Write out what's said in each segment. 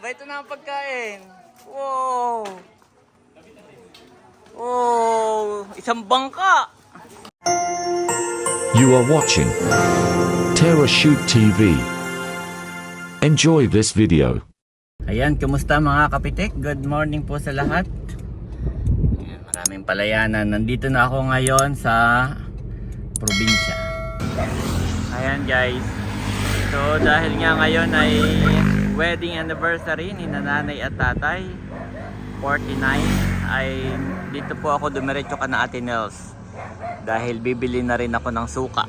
Ba, ito na ang pagkain. Wow! Oh, isang bangka! You are watching Terra Shoot TV. Enjoy this video. Ayan, kumusta mga kapitik? Good morning po sa lahat. Ayan, maraming palayanan. Nandito na ako ngayon sa probinsya. Ayan guys. So dahil nga ngayon ay wedding anniversary ni nanay at tatay, 49, ay dito po ako dumiretso ka na Ate Nels. Dahil bibili na rin ako ng suka.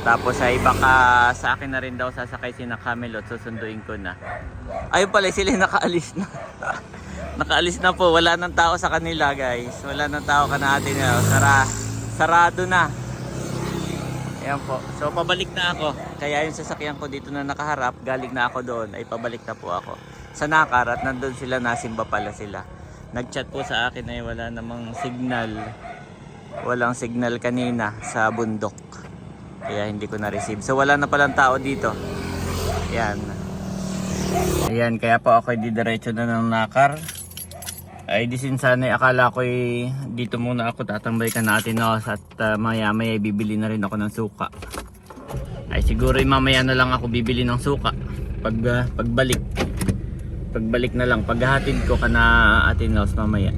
Tapos ay baka sa akin na rin daw sasakay si na Camelot, susunduin ko na. Ayun pala sila nakaalis na. Nakaalis na po, wala nang tao sa kanila guys. Wala nang tao ka na Ate Nels. Sarado na. Ayan po. So pabalik na ako. Kaya yung sasakyan ko dito na nakaharap, galing na ako doon, ay pabalik na po ako sa Nakar at nandun sila, nasimba pala sila. Nag-chat po sa akin ay wala namang signal. Walang signal kanina sa bundok. Kaya hindi ko na-receive. So wala na palang tao dito. Ayan. Ayan, kaya po ako didiretso na ng Nakar. Ay di sinsanay akala ko dito muna ako tatambay ka natin at maya maya bibili na rin ako ng suka. Ay siguro mamaya na lang ako bibili ng suka. Pagbalik na lang, paghahatid ko ka na Ate Nels mamaya.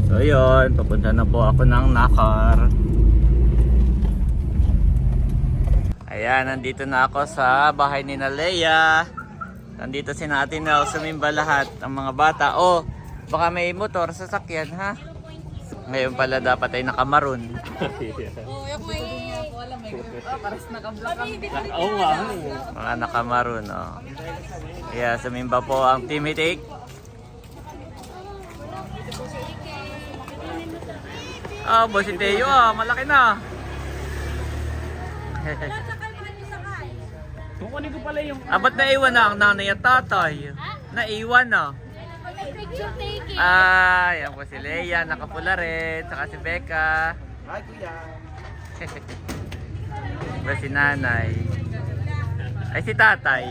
So yun, papunta na po ako ng Nakar. Ayan, nandito na ako sa bahay ni na Leia. Nandito si Ate Nels, sumimba lahat ang mga bata. Oh, baka may motor sa sakyan ha. Ngayon pala dapat ay nakamaroon. Oh, yung may pares naka-block ang. Oo nga. Mga nakamaroon, oh. Yeah, sumimba po ang Team Hitik. Ah, boss si Teo malaki na. Kukunin ko pala yung... Ba't naiwan na ang nanay at tatay? Naiwan na. Picture taking. Yan po si Leia, nakapula rin. Saka si Becca. Hi, kuya. Ba si nanay. Ay si tatay.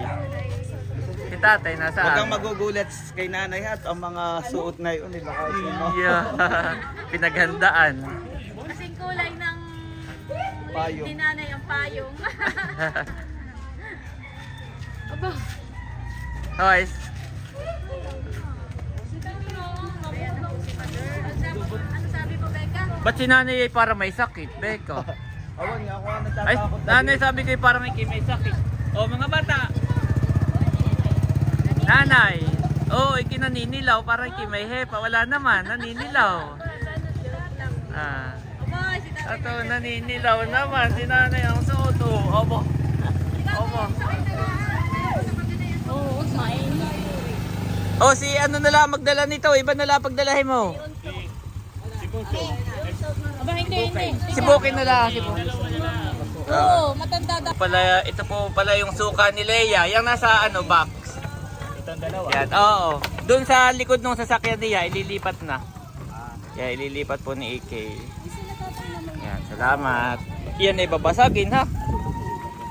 Si tatay Huwag nasaan? kang magugulat kay nanay at ang mga suot na yun. Baka Yeah. Pinaghandaan. Kasing kulay ng payong. dinanay ang payong. Aba. Hoy. Ano sabi mo, Becca? Ba't si nanay ay para may sakit, Becca? Awan nga ako ang Ay, natatakot. nanay sabi ko para may sakit. O mga bata. Nanay. Oh, ikinaninilaw para may hepa. Wala naman, naninilaw. Ah. Aba, si tatay. Ato, naninilaw naman. Si nanay ang suot. Oh, obo. Obo. Oo, sain. Oh, si ano na lang magdala nito. Iba na lang pagdalahin mo. Aba, hindi. Si Bukin na lang. Si Bukin. Oo, matanda daw. Ito po pala yung suka ni Leia. Yung nasa ano, box. Itong dalawa. Yan, oo. Doon sa likod ng sasakyan niya, ililipat na. Yan, ililipat po ni AK. Yan, salamat. Yan ay babasagin ha.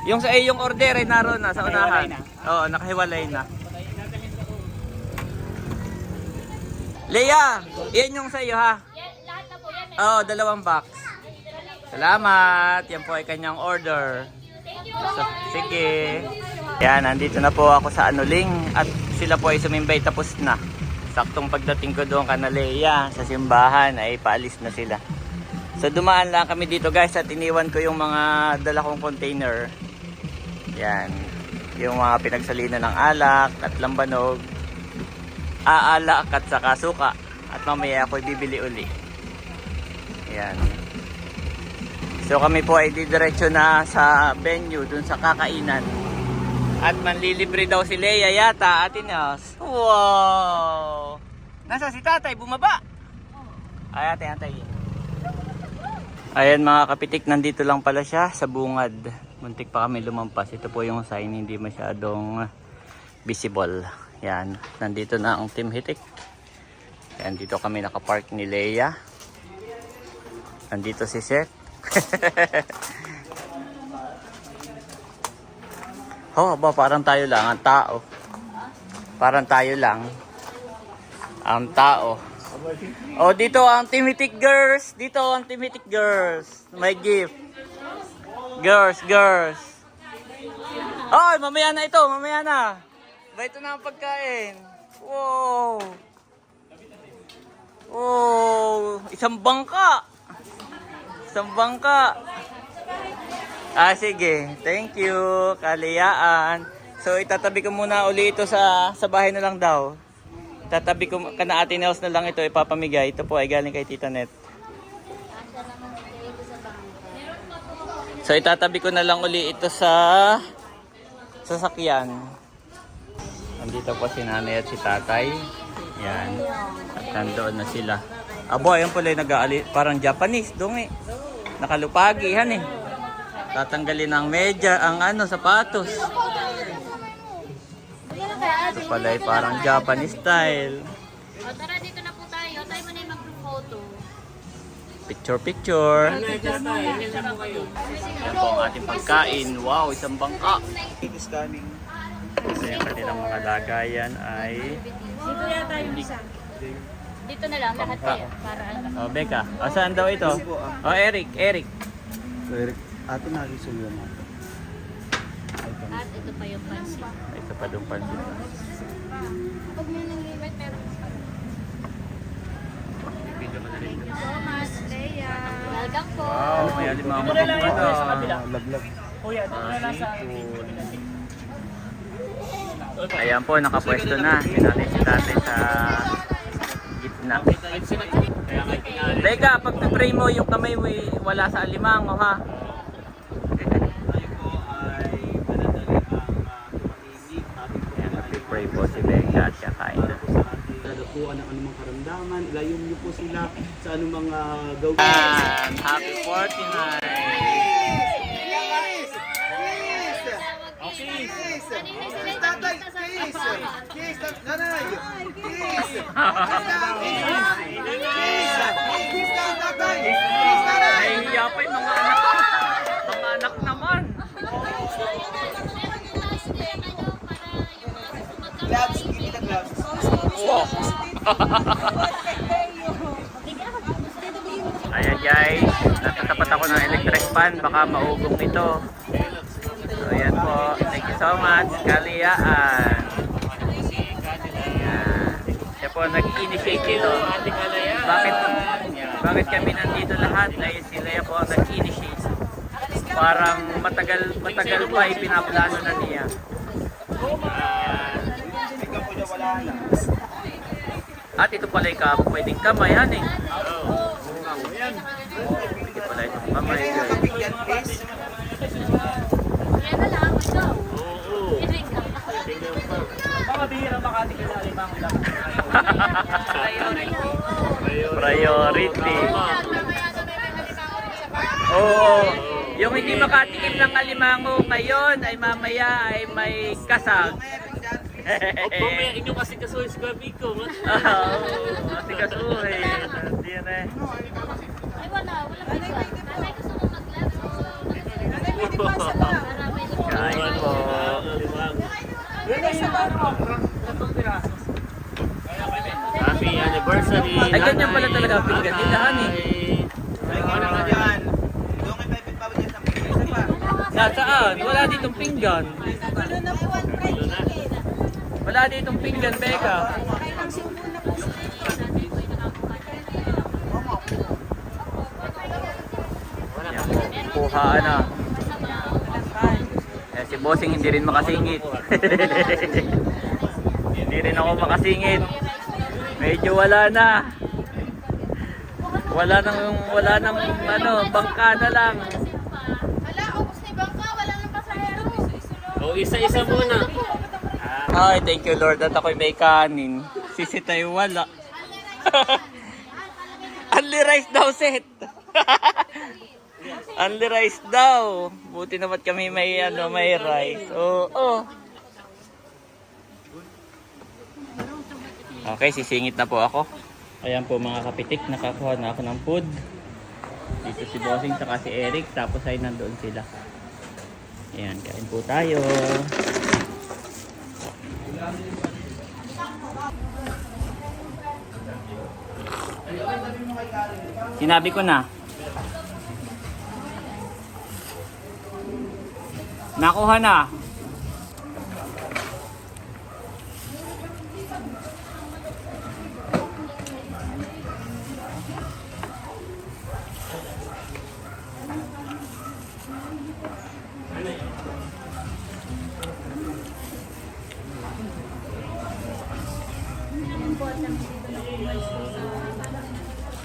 Yung sa yung order ay naroon na sa unahan. Oo, nakahiwalay na. Leia, yan yung sa iyo ha. Lahat na po yan. Oo, 2 box. Salamat. Yan po ay kanyang order. So, sige. Yan, nandito na po ako sa Anuling at sila po ay sumimbay tapos na. Saktong pagdating ko doon kana Leia sa simbahan ay paalis na sila. So dumaan lang kami dito guys at iniwan ko yung mga dala kong container. Yan. Yung mga pinagsalinan ng alak at lambanog. Alak at saka suka. At mamaya ako'y bibili uli. Yan. So kami po ay didiretso na sa venue dun sa kakainan. At manlilibre daw si Leia yata, Ate Nels. Wow! Nasa si tatay, bumaba. Ay, ate. Ayan mga kapitik, nandito lang pala siya sa bungad. Muntik pa kami lumampas. Ito po yung sign, hindi masyadong visible. Yan, nandito na ang Team Hitik. Yan, dito kami nakapark ni Leia. Nandito si Seth. Oh, ba, parang tayo lang ang tao. Parang tayo lang ang tao. Oh, dito ang Timitik Girls. Dito ang Timitik Girls. May gift. Girls, girls. Oh, mamaya na ito, mamaya na. Ba, ito na ang pagkain. Wow. Oh, isang bangka. Isang bangka. Ah, sige. Thank you. Kaliyaan. So, itatabi ko muna uli ito sa bahay na lang daw. Tatabi ko, kana Ate Nels na lang ito ipapamigay. Ito po ay galing kay Tita Net. So, itatabi ko na lang uli ito sa sasakyan. Nandito po si nanay at si tatay. Yan. At nandoon na sila. Abo, ayun pala yung nag-aali. Parang Japanese, dungi. Nakalupagihan eh. Tatanggalin ang medya, ang sapatos. Ito pala ay parang Japanese style. O tara, dito na po tayo. Tayo mo na yung mag-photo. Picture, picture. Yan po ang ating pagkain. Wow, isang bangka. It is coming. So yung kanilang mga lagayan ay... Dito na lang, lahat Bangka. kayo. Para ano. Oh, Becca. O, saan daw ito? Oh, Eric, Eric. Eric, ate nalisulat natin. At ito pa yung pansin. Ito pa doon pansin. Pag may nang-limit, meron pa. Thomas, Leia. Welcome po. Wow, may alimango pa pala. Laglag. Ayan po, nakapwesto na. Sinanay si tatay sa gitna. Becca, pag na-pray mo yung kamay mo wala sa alimango ha. Ayan, nag-pray po si Becca at kakain na. Dadapuan ng anumang karamdaman. Ilayon niyo po sila sa anumang gawin. And happy 49! Nahihiya pa yung mga anak. Mga anak naman. Gloves, give me the gloves. Wow. Ayan guys, natatapat ako ng electric fan, baka maugong ito. So ayan po, thank you so much, Kaliyaan. Ayan. Siya po nag-initiate dito. Bakit kami nandito lahat? Ay sila po ang nag-initiate. Parang matagal pa ipinaplano na niya. At ito pala yung pwedeng kamayan eh. Pwede pala itong kamay. Kapigyan, please. Yan na lang, ito. I-drink ka. Priority. Oo. Yung hindi makatikim ng alimango ngayon ay mamaya ay may kasag. Mamaya inyo kasi kasuhin sa gabi ko. Kasi kasuhin. Hindi yan eh. Ay, wala pizza. Nanay, gusto mo mag-lunch? Kain po. Happy anniversary. Ay, ganyan pala talaga ang pinggan. Tindahan eh. Nasaan? Wala ditong pinggan. Wala ditong pinggan, Becca. Yan po, kuhaan na. Eh, si Bossing hindi rin makasingit. Hindi rin ako makasingit. Medyo wala na. Wala nang bangka na lang. Wala, ubos na ibang ka. Wala nang pasahero. O, isa-isa muna. Ay, thank you Lord at ako'y may kanin. Sisi tayo wala. Only rice daw, set. Only rice daw. Buti naman kami may rice. Oo. Okay, sisingit na po ako. Ayan po mga kapitik, nakakuha na ako ng food. Dito si Bossing saka si Eric, tapos ay nandoon sila. Ayan, kain po tayo. Sinabi ko na. Nakuha na.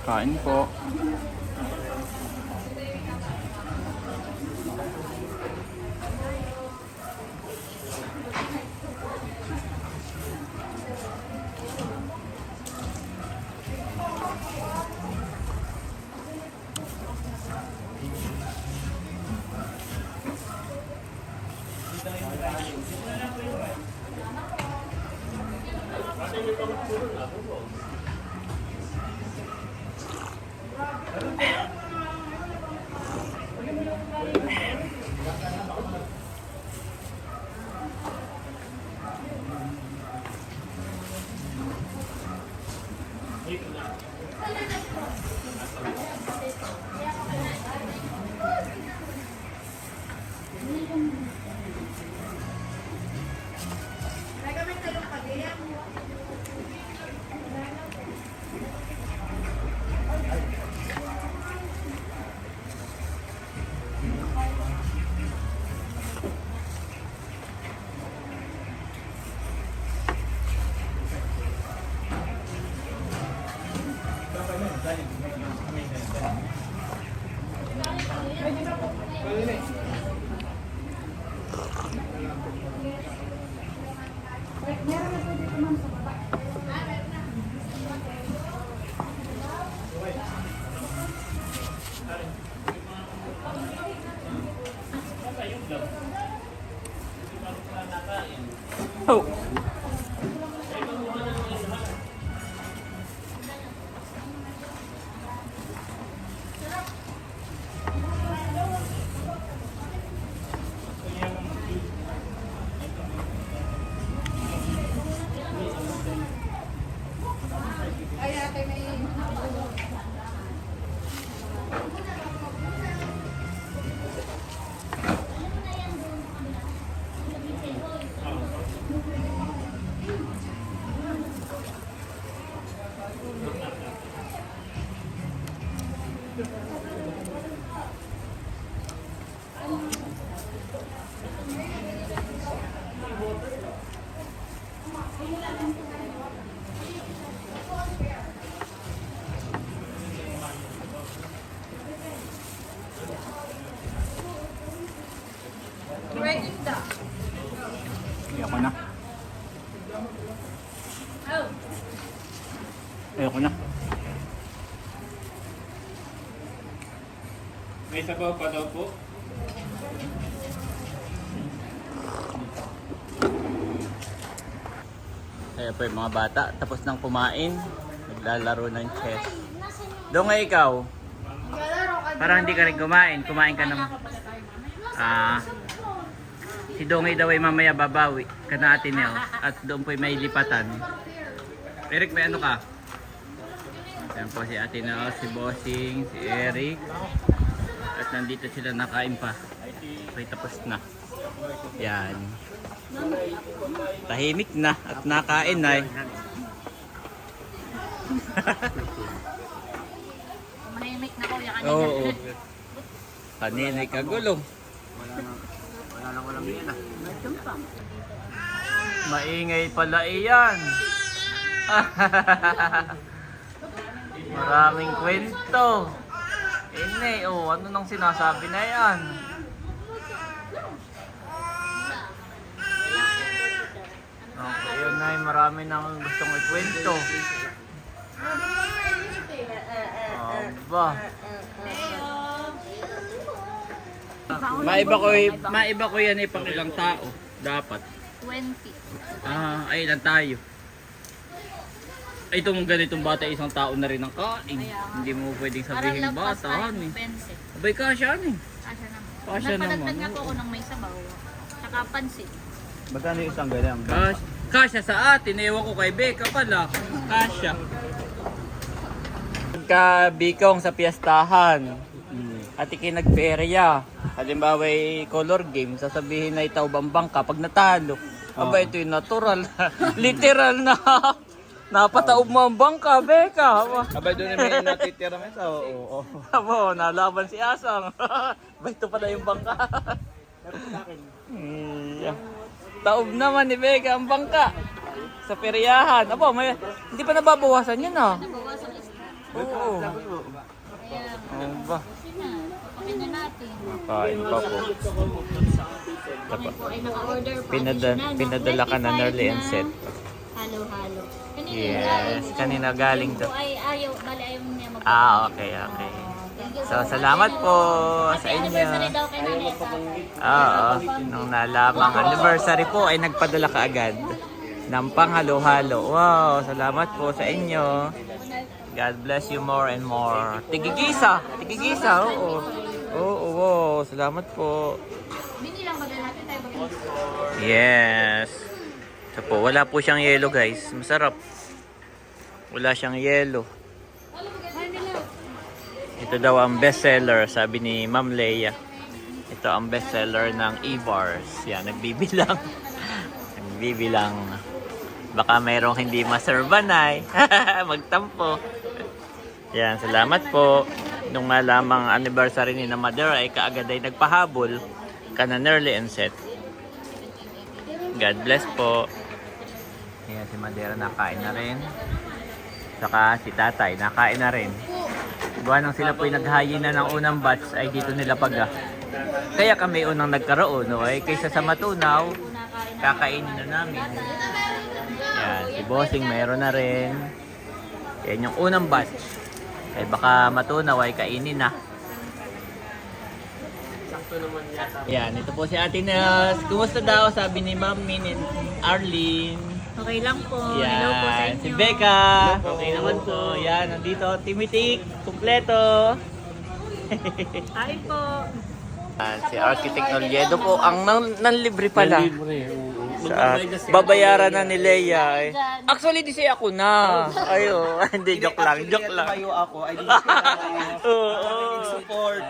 Kain po. Oh. Ayoko na. Ayoko na. May sabaw pa daw po. Kaya po yung mga bata, tapos nang kumain, naglalaro ng chess. Doon nga ikaw, parang hindi ka rin kumain ka naman. Si Dongay daw ay mamaya babawi ka na atin niyo at doon po may lipatan. Eric, may ano ka? Yan po si Ate Nao, si Bossing, si Eric. At nandito sila nakain pa. Okay, tapos na. Yan. Tahimik na at nakain na eh. Mahimik na kuya kanina. Oo. Kanina ay kagulo. Maingay pala iyan. Maraming kwento. Ine, ano nang sinasabi na yan? Okay, yun na, marami nang gustong ikwento. Aba. Maiba ko yan ipakilang tao. Dapat. 20. Ay, ilan tayo? Ay, itong ganitong bata, isang tao na rin ang kain. Hindi mo pwedeng sabihin bata, han eh. Abay ka siya, han eh. Asya naman. Kasya Nagpadagdag naman. nga po ako ng may sabaw. Tsaka pansit. Magkano yung isang ganyan? Kasya sa atin, ewan ko kay Becca pala. Kasya. Pagka-bikong sa piyestahan, at ikinagperya. Halimbawa ay color game, sasabihin na itaw bambang kapag natalo. Aba, ito yung natural. Literal na. Napataob mo ang bangka, Becca. Abay, doon may natitira nga sa oo. Abo, nalaban si Asang. Ba, ito pala yung bangka. Yeah. Taob naman ni Becca ang bangka. Sa peryahan. Abo, hindi pa nababawasan yun ah. Nabawasan isa. Oo. Kaya, Ano ba? pakin na natin. Kain pa po. Kami po ay naka-order po. Pinadala ka na Nerly and Seth. Halo-halo. Kanina Yes, kanina galing to. to. Ay ayaw niya mag- Okay. Thank you So, salamat po sa Happy inyo. anniversary daw kay Nanay at Tatay. Oo, nung nalamang anniversary po ay nagpadala ka agad ng panghalo-halo. Wow, salamat po sa inyo. God bless you more and more. Tigigisa, oo. Oo, salamat po. Binilang ba natin tayo mag- Yes. Ito po, wala po siyang yelo guys. Masarap. Wala siyang yelo. Ito daw ang bestseller, sabi ni Ma'am Leia. Ito ang bestseller ng E-Bars. Yan, nagbibilang. Nagbibilang. Baka mayroong hindi maservanay. Magtampo. Yan, salamat po. Nung malamang anniversary ni na Mother ay kaagad ay nagpahabol ka na Nerly and Seth. God bless po. Ayan, si Madera nakain na rin. Saka si Tatay nakain na rin. Gawa nang sila po'y naghayi na ng unang batch ay dito nila paga. Kaya kami unang nagkaroon, okay? Kaysa sa matunaw, kakainin na namin. Yan, si Bossing mayroon na rin. Yan yung unang batch. Ay baka matunaw ay kainin na. Yan, ito po si Ate Nas. Kumusta daw? Sabi ni Ma'am Min and Arlene. Okay lang po. Yan, Hello po sa inyo. si Becca. Okay naman po. Yan, nandito. Timitik, kumpleto. Hi po. Yan, si Architect Noliedo po. Ang nanlibre pala. Libre, oo. Sa, babayaran na ni Leia. Eh. Actually, di siya ako na. Ayo, hindi, joke lang. Joke lang. Kayo ako, ay di Oo. support.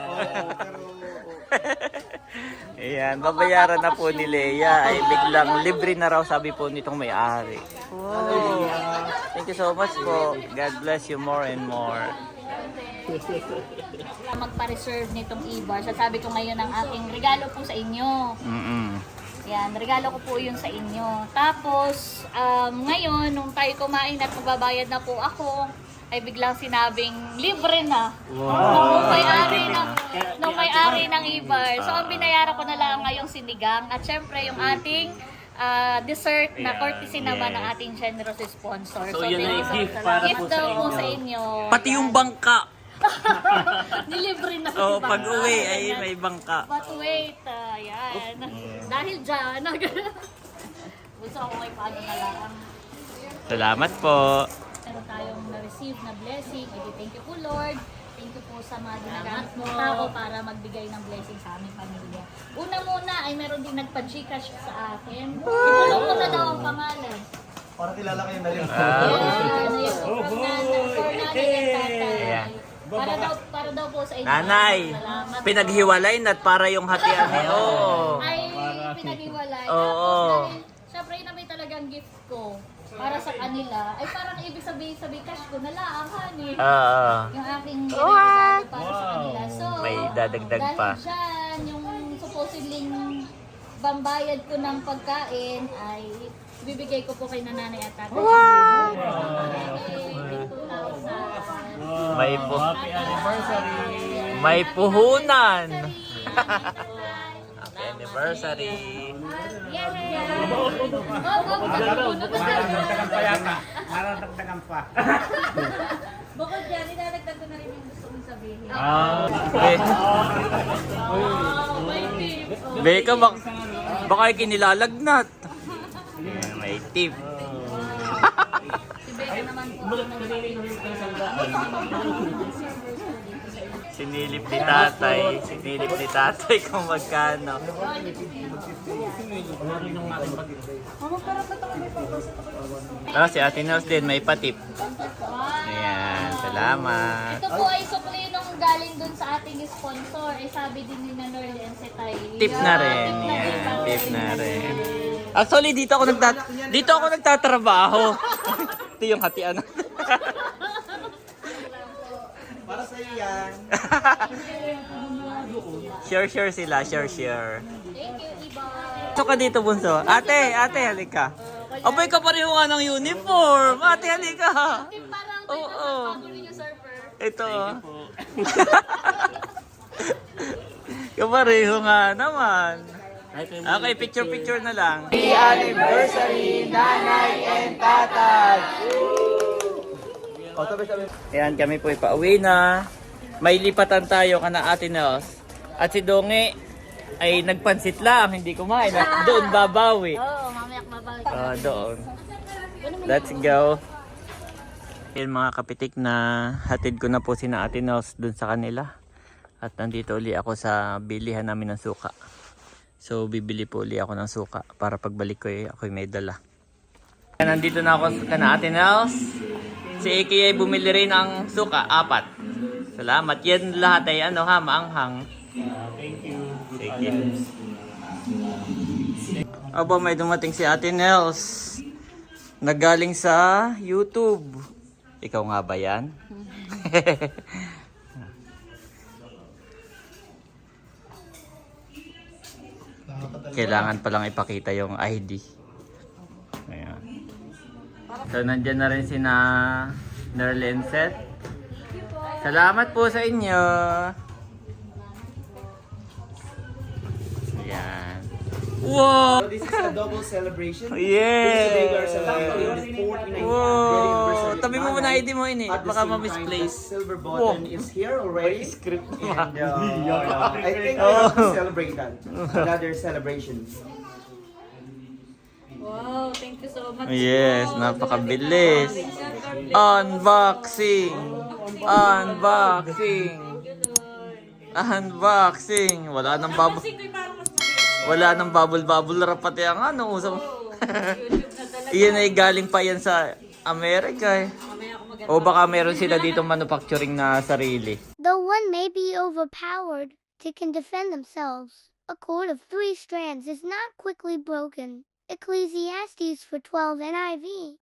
Ayan, babayaran na po ni Leia. Ay biglang libre na raw sabi po nitong may-ari. Wow. Thank you so much po. God bless you more and more. Magpa-reserve nitong E-bar. Sasabi ko ngayon ang aking regalo po sa inyo. Yan, regalo ko po yun sa inyo. Tapos, ngayon, nung tayo kumain at magbabayad na po ako, ay biglang sinabing libre na. Nung may-ari ng E-bar. So, ang binayaran ko na lang ngayong sinigang. At syempre, yung ating dessert na courtesy naman ng ating generous sponsor. So, yun thank ay you so gift much. para Gift po sa daw po inyo. sa inyo. Pati yung bangka. Nilibre na Oh, si pag Bangka. uwi ay may bangka. But wait, yan. Dahil dyan, gusto ko kay paano na lang. Salamat po. Meron tayong na-receive na blessing. Thank you po Lord. Thank you po sa mga ginagamit mo tao para magbigay ng blessing sa aming pamilya. Una muna ay meron din nagpa-Gcash sa akin. Itulong ko na daw ang pangalan. Para kilala kayo na rin. Yan, ayun po. For nanay and tatay. Yeah. Para daw po sa inyo. Nanay, Salamat. pinaghiwalay na para yung hatian niyo. Oo. Ay pinag-iwalay. Oo. Tapos dahil, syempre yun na may talagang gift ko para sa kanila. Ay parang ibig sabihin sa cash ko na lang, honey. Yung aking regalo para sa kanila. So, May dadagdag dahil pa. dyan, yung supposedly bambayad ko ng pagkain ay ibibigay ko po kay nanay at tatay. Wow! May po. May puhunan. Happy anniversary. Maradagdagan pa. Bukod dyan, idadagdag ko na rin yung gusto mong sabihin. May tip. Becca, baka ay kinilalagnat. May tip. Si Becca naman po. Sinilip ni tatay. Sinilip ni tatay kung magkano. Oh, si Ate Nels din, may patip. Ayan, salamat. Ito po ay sukli nung galing dun sa ating sponsor. Eh, sabi din ni Nanor and si Tay. Tip na rin. Yan, tip na rin. Actually, dito ako nagtatrabaho. Ito yung hatian. Para sa iyo yan. Share sila, share. Thank you, Iba. Ito ka dito, bunso. Ate, halika. Abay ka pareho nga ng uniform. Ate, halika. Tip parang Oo. bago ninyo, surfer. Ito. Kapareho nga naman. Okay, picture na lang. Happy anniversary, nanay and tatay! Ayan, kami po ipauwi na. May lipatan tayo kana Ate Nels. At si Donge ay nagpansit lang, hindi kumain. At doon babawi. Oo, mamaya babawi. Doon. Let's go. Yan mga kapitik, na hatid ko na po sina Ate Nels doon sa kanila. At nandito uli ako sa bilihan namin ng suka. So bibili po uli ako ng suka para pagbalik ko ako'y may dala. Nandito na ako kana Ate Nels. Si Iki ay bumili rin ng suka, 4. Salamat. Yan lahat ay maanghang. Thank you. Sige. Aba, may dumating si Ate Nels. Nagaling sa YouTube. Ikaw nga ba yan? Kailangan palang ipakita yung ID. Ayan. So, nandyan na rin sina Nerly and Seth. Salamat po sa inyo. Ayan. Wow! So this is a double celebration. Yeah! Today we are celebrating the 49th Wow! anniversary of Tabi mo muna Nanay. ID mo ini. At the Baka same time, ma-misplace. the silver button is here already. Script mo. And I think we have to celebrate that. Another celebration. Wow, thank you so much. Yes, napakabilis. Unboxing! Wala nang bubble wrap pati ang usap. Iyan ay galing pa yan sa Amerika eh. O baka meron sila dito manufacturing na sarili. Though one may be overpowered, they can defend themselves. A cord of 3 strands is not quickly broken. Ecclesiastes 4:12 NIV.